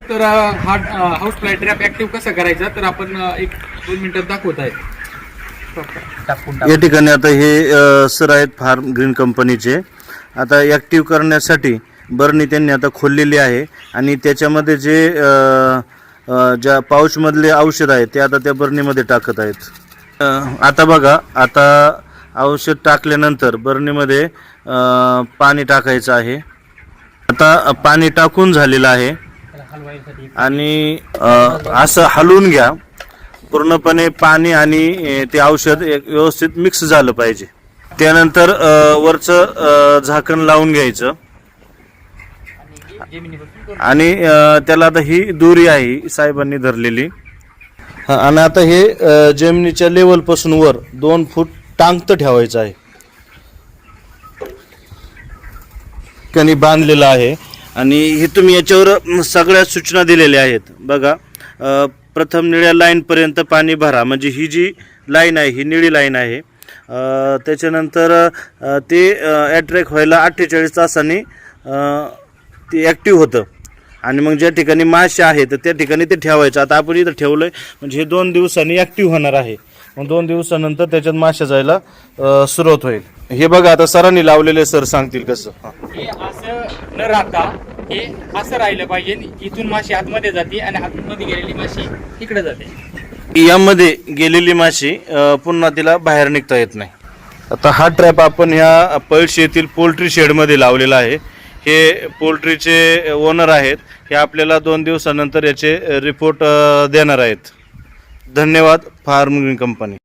तर हा house fly trap active कसा करायचा तर आपण 1-2 मिनिटात दाखवत आहे. या ठिकाणी आता हे सर आहेत फार्म ग्रीन कंपनीचे. आता ॲक्टिव्ह करण्यासाठी बरणी त्यांनी आता खोललेली आहे आणि त्याच्यामध्ये जे ज्या पाऊचमधले औषध आहे ते आता त्या बरणीमध्ये टाकत आहेत. आता बघा, आता औषध टाकल्यानंतर बरणीमध्ये पाणी टाकायचं आहे. आता पाणी टाकून झालेलं आहे आणि असं हलवून घ्या. पूर्णपणे पाणी आणि ते औषध व्यवस्थित मिक्स झालं पाहिजे. त्यानंतर वरचं झाकण लावून घ्यायचं आणि त्याला आता ही दोरी आहे साहेबांनी धरलेली. आणि आता हे जमिनीच्या लेवलपासून वर 2 फूट टांगतं ठेवायचं आहे. कणी बांधलेलं आहे आणि हे तुम्ही याच्यावर सगळ्या सूचना दिलेल्या आहेत बघा. प्रथम निळ्या लाईनपर्यंत पाणी भरा, म्हणजे ही जी लाईन आहे ही निळी लाईन आहे. त्याच्यानंतर ते ॲट्रॅक्ट व्हायला 48 तासांनी ते ॲक्टिव्ह होतं आणि मग ज्या ठिकाणी मासे आहेत तर त्या ठिकाणी ते ठेवायचं. आता आपण इथं ठेवलं आहे म्हणजे हे 2 दिवसांनी ॲक्टिव्ह होणार आहे. मग 2 दिवसानंतर त्याच्यात मासे जायला सुरुवात होईल. हे बघा आता सरांनी लावलेले, सर सांगतील कसं. हे असं न राहता हे असं राहिलं पाहिजे. इथून माशी आतमध्ये जाते आणि आतमध्ये गेलेली माशी इकडे जाते. यामध्ये गेलेली माशी पुन्हा तिला बाहेर निघता येत नाही. आता हा ट्रॅप आपण ह्या पळशी येथील पोल्ट्री शेडमध्ये लावलेला आहे. हे पोल्ट्रीचे ओनर आहेत. हे आपल्याला 2 दिवसानंतर याचे रिपोर्ट देणार आहेत. धन्यवाद फार्म ग्रीन कंपनी.